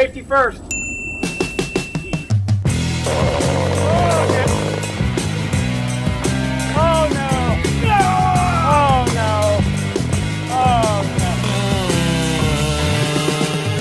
Safety first. Oh no! No! Oh no! Oh no!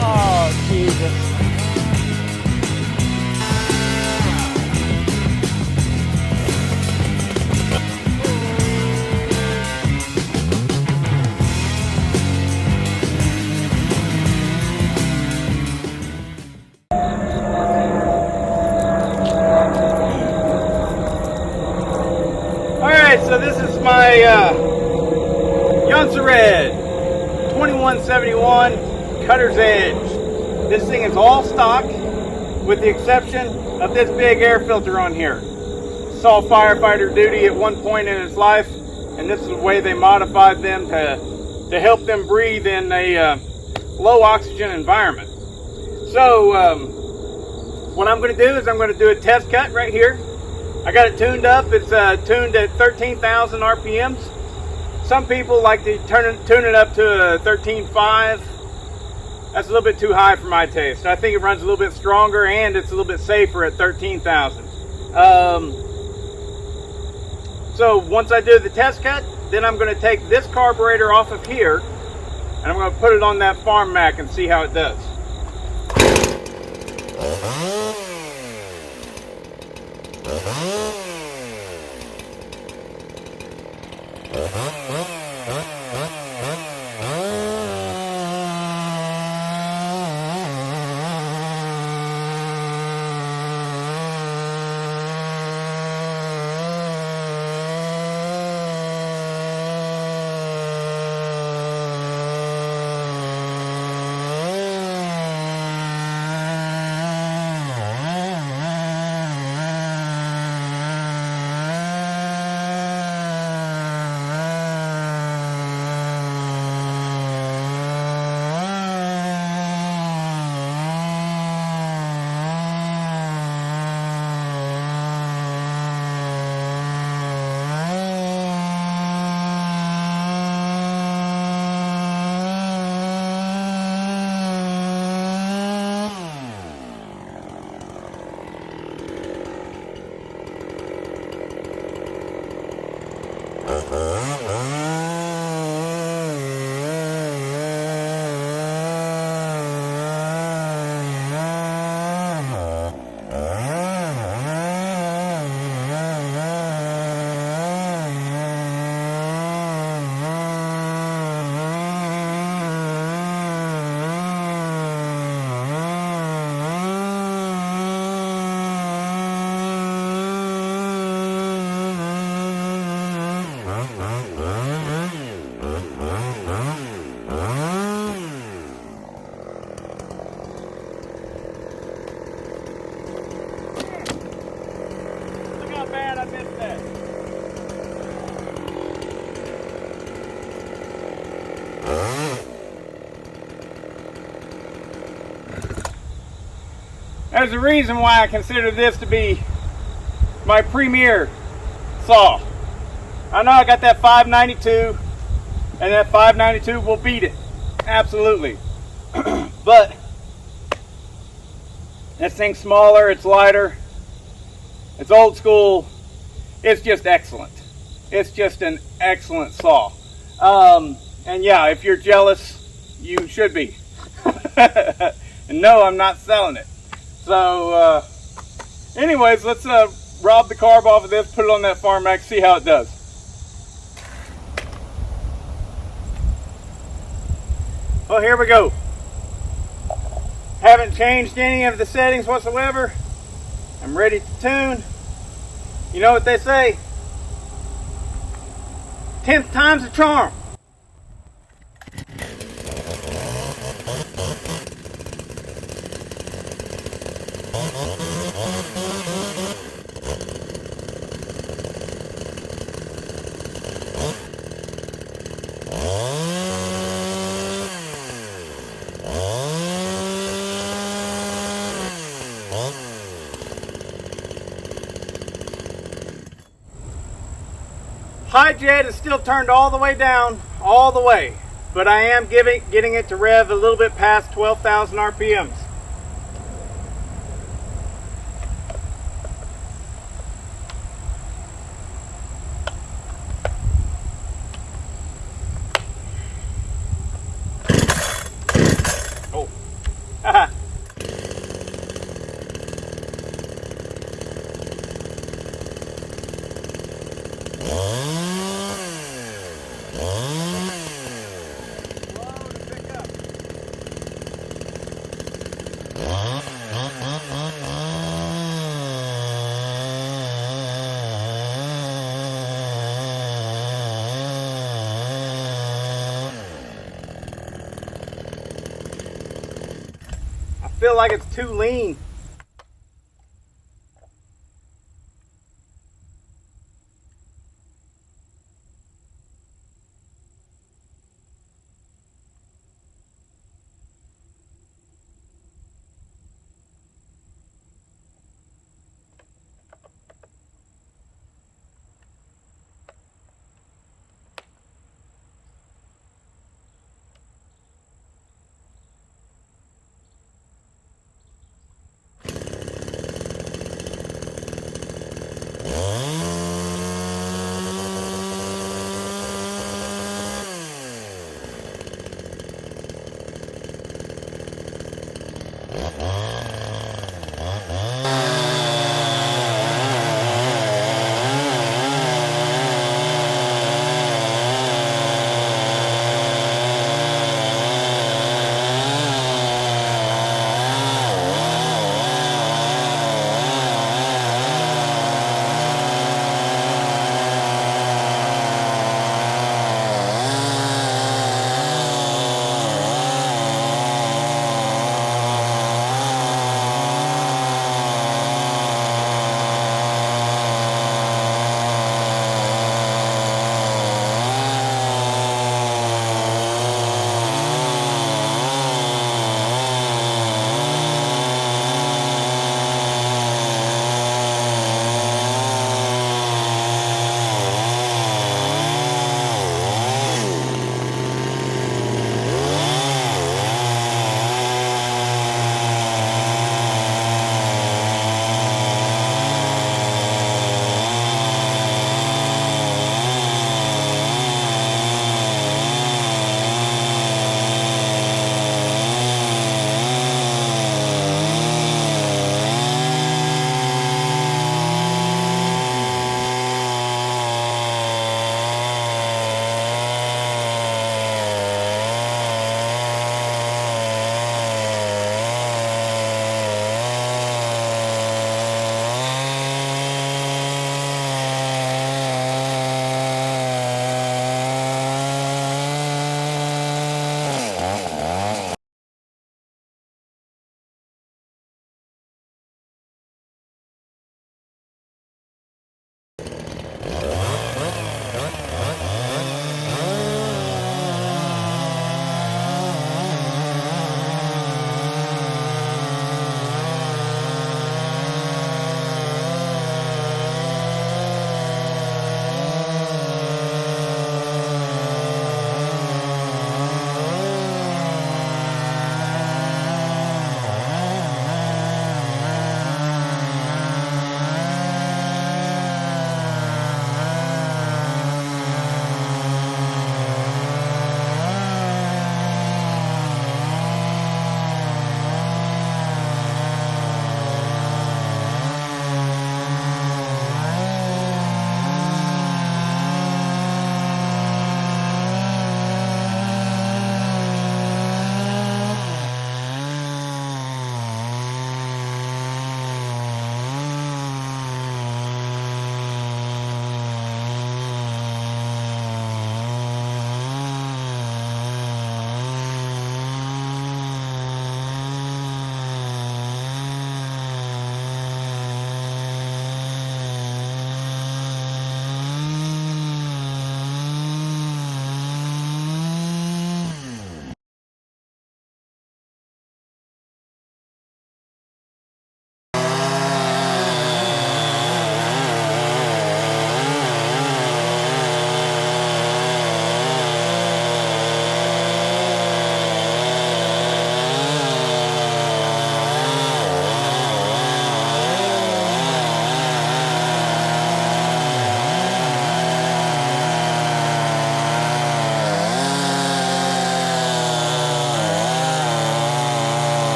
Oh Jesus! Alright, so this is my Jonsered 2171 cutter's edge. This thing is all stock with the exception of this big air filter on here. Saw firefighter duty at one point in his life, and this is the way they modified them to help them breathe in a low oxygen environment. So what I'm going to do is I'm going to do a test cut right here. I got it tuned up. It's tuned at 13,000 RPMs. Some people like to tune it up to 13.5. That's a little bit too high for my taste. I think it runs a little bit stronger and it's a little bit safer at 13,000. So once I do the test cut, then I'm going to take this carburetor off of here and I'm going to put it on that farm Mac and see how it does. There's a reason why I consider this to be my premier saw. I know I got that 592 and that 592 will beat it, absolutely. But this thing's smaller, it's lighter, it's old school, it's just excellent. It's just an excellent saw. And yeah, if you're jealous, you should be. And no, I'm not selling it. So anyways, let's rob the carb off of this, put it on that farm Max, see how it does. Well, here we go. Haven't changed any of the settings whatsoever. I'm ready to tune. You know what they say? 10th time's a charm. High jet is still turned all the way down, all the way, but I am getting it to rev a little bit past 12,000 RPMs. feel like it's too lean.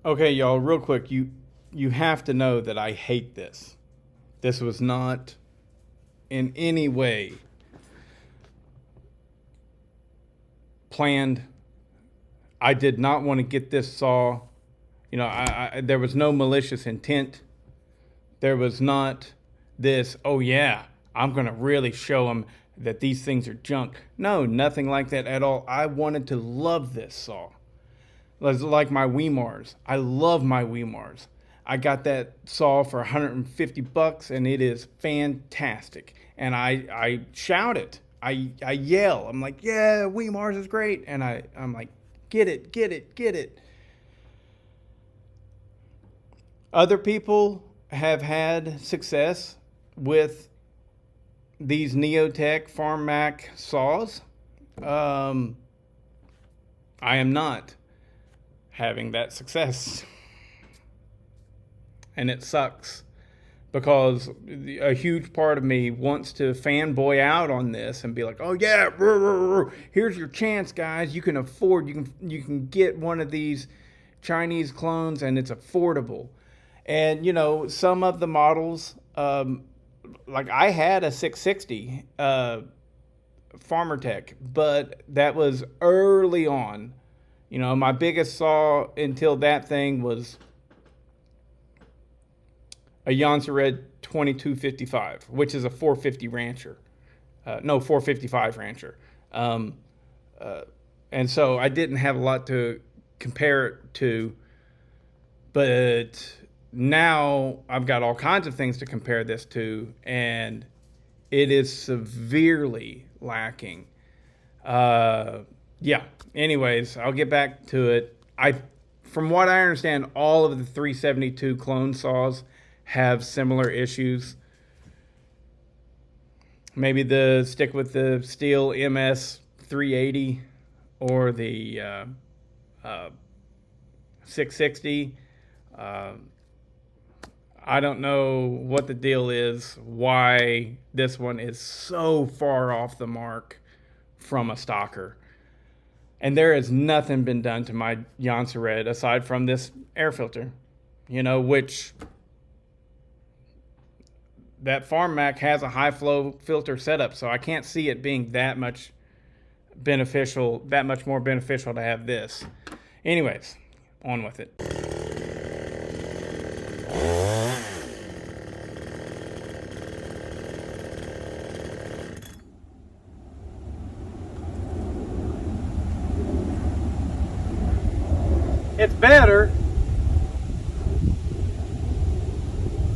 Okay, y'all, real quick, you have to know that I hate this. This was not in any way planned. I did not want to get this saw. You know, there was no malicious intent. There was not this, oh yeah, I'm going to really show them that these things are junk. No, nothing like that at all. I wanted to love this saw. Like my Weimars. I love my Weimars. I got that saw for $150 and it is fantastic. And I shout it. I yell. I'm like, yeah, Weimars is great. And I'm like, get it, get it, get it. Other people have had success with these neo-tec Farm Mac saws. I am not having that success. And it sucks because a huge part of me wants to fanboy out on this and be like, oh yeah, here's your chance, guys. You can afford, you can get one of these Chinese clones and it's affordable. And you know, some of the models, like I had a 660 Farmer Tech, but that was early on. You know, my biggest saw until that thing was a Jonsered 2255, which is a 450 Rancher. 455 Rancher. And so I didn't have a lot to compare it to, but now I've got all kinds of things to compare this to, and it is severely lacking. Yeah. Anyways, I'll get back to it. From what I understand, all of the 372 clone saws have similar issues. Maybe stick with the Steel MS 380 or the 660. I don't know what the deal is, why this one is so far off the mark from a stocker. And there has nothing been done to my Jonsered aside from this air filter, you know, which that Farm Mac has a high flow filter setup, so I can't see it being that much more beneficial to have this. Anyways, on with it. It's better.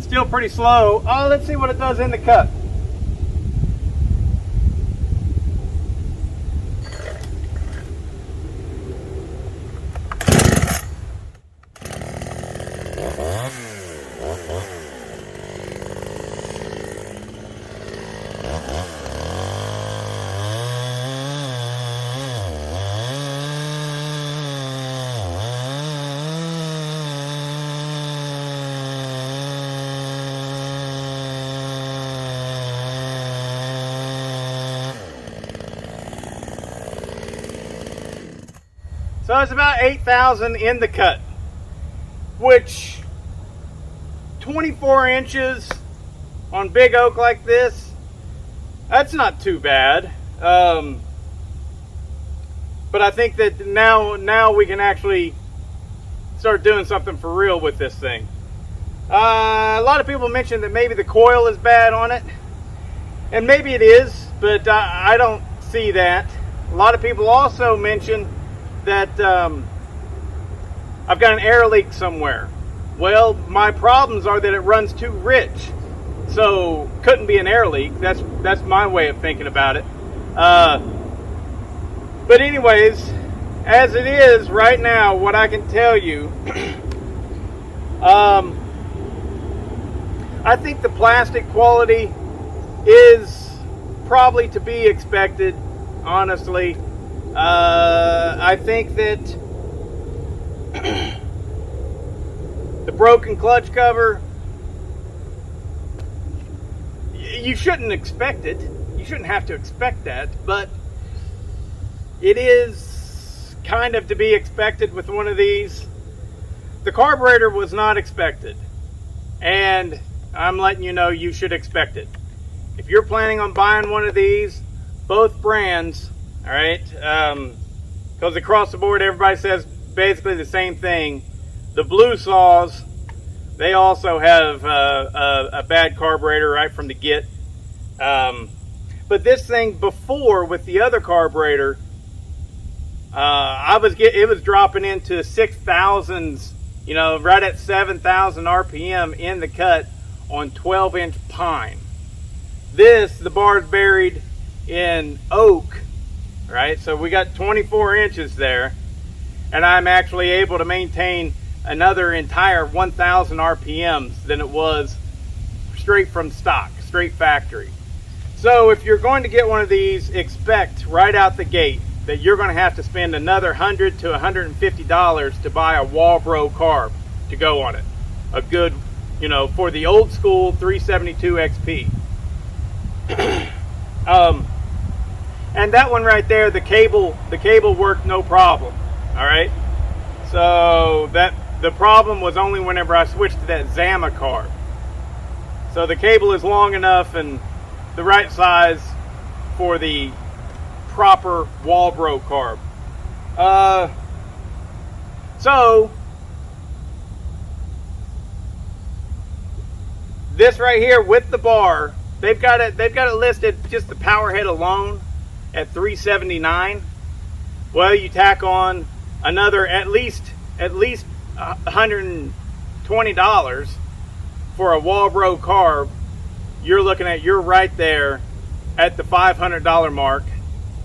Still pretty slow. Oh, let's see what it does in the cut. So it's about 8,000 in the cut, which 24 inches on big oak like this, that's not too bad. But I think that now we can actually start doing something for real with this thing. A lot of people mentioned that maybe the coil is bad on it, and maybe it is, but I don't see that. A lot of people also mentioned that I've got an air leak somewhere. Well, my problems are that it runs too rich, so couldn't be an air leak. That's my way of thinking about it. But anyways, as it is right now, what I can tell you, I think the plastic quality is probably to be expected, honestly. I think that the broken clutch cover, you shouldn't expect it. You shouldn't have to expect that, but it is kind of to be expected with one of these. the carburetor was not expected, and I'm letting you know you should expect it. If you're planning on buying one of these, both brands, all right, because across the board everybody says basically the same thing. The blue saws, they also have a bad carburetor right from the get. But this thing before, with the other carburetor, it was dropping into 6,000s, you know, right at 7,000 RPM in the cut on 12-inch pine. This, the bar's buried in oak, right? So we got 24 inches there, and I'm actually able to maintain another entire 1,000 RPMs than it was straight from stock, straight factory. So if you're going to get one of these, expect right out the gate that you're going to have to spend another $100 to $150 to buy a Walbro carb to go on it. A good, you know, for the old school 372 XP. And that one right there, the cable worked no problem. All right. So the problem was only whenever I switched to that Zama carb. So the cable is long enough and the right size for the proper Walbro carb. So this right here with the bar, they've got it listed, just the power head alone, at $379. Well, you tack on another at least $120 for a Walbro carb. You're right there at the $500 mark.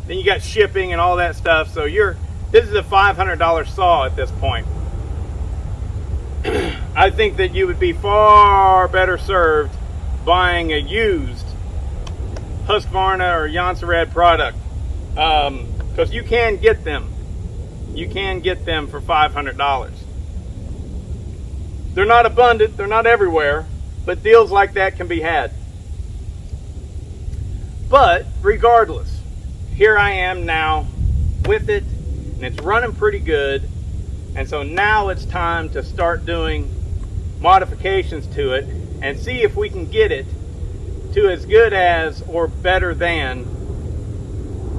Then you got shipping and all that stuff. So this is a $500 saw at this point. I think that you would be far better served buying a used Husqvarna or Jonsered product, because you can get them. You can get them for $500. They're not abundant, they're not everywhere, but deals like that can be had. But regardless, here I am now with it, and it's running pretty good. And so now it's time to start doing modifications to it and see if we can get it to as good as or better than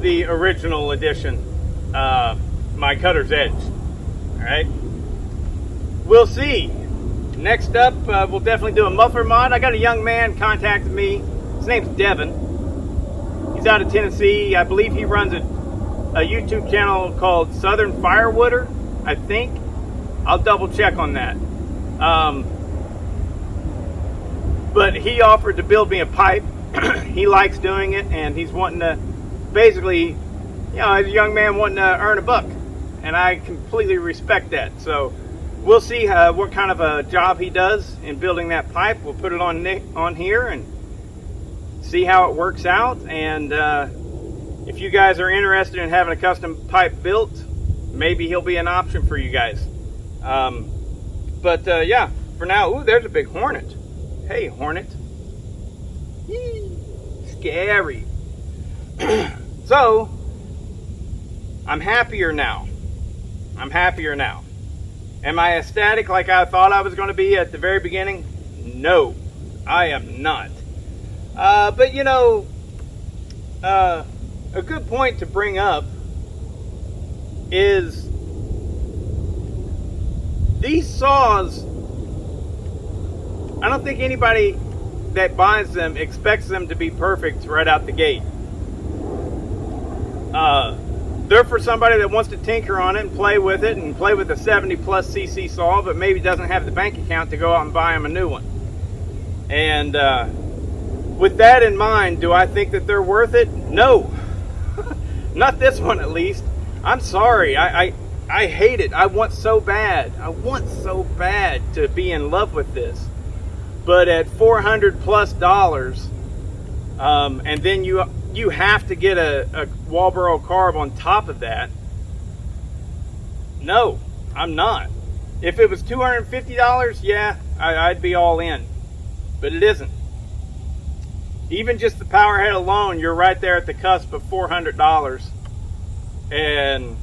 the original edition, my Cutter's Edge. All right, we'll see. Next up, we'll definitely do a muffler mod. I got a young man contacted me. His name's Devin. He's out of Tennessee. I believe he runs a YouTube channel called Southern Firewooder, I think. I'll double check on that. But he offered to build me a pipe. He likes doing it, and he's wanting to basically, you know, as a young man wanting to earn a buck. And I completely respect that. So we'll see what kind of a job he does in building that pipe. We'll put it on here and see how it works out. And if you guys are interested in having a custom pipe built, maybe he'll be an option for you guys. Yeah, for now, ooh, there's a big hornet. Hey, hornet. Yee, scary. So, I'm happier now. I'm happier now. Am I ecstatic like I thought I was going to be at the very beginning? No, I am not. But you know, a good point to bring up is these saws, I don't think anybody that buys them expects them to be perfect right out the gate. They're for somebody that wants to tinker on it and play with it and play with a 70+ cc saw, but maybe doesn't have the bank account to go out and buy them a new one. And with that in mind, do I think that they're worth it? No. Not this one, at least. I'm sorry. I hate it. I want so bad to be in love with this. But at $400+, and then you have to get a Walbro carb on top of that. No, I'm not. If it was $250, yeah, I'd be all in. But it isn't. Even just the power head alone, you're right there at the cusp of $400. And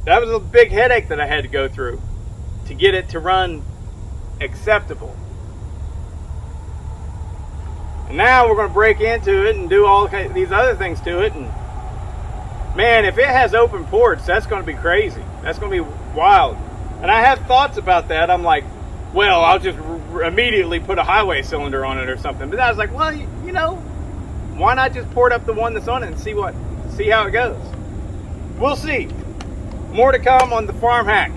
That was a big headache that I had to go through to get it to run acceptable. And now we're going to break into it and do all these other things to it. And man, if it has open ports, that's going to be crazy. That's going to be wild. And I have thoughts about that. I'm like, well, I'll just immediately put a highway cylinder on it or something. But I was like, well, you know, why not just port up the one that's on it and see how it goes. We'll see. More to come on the farm hack.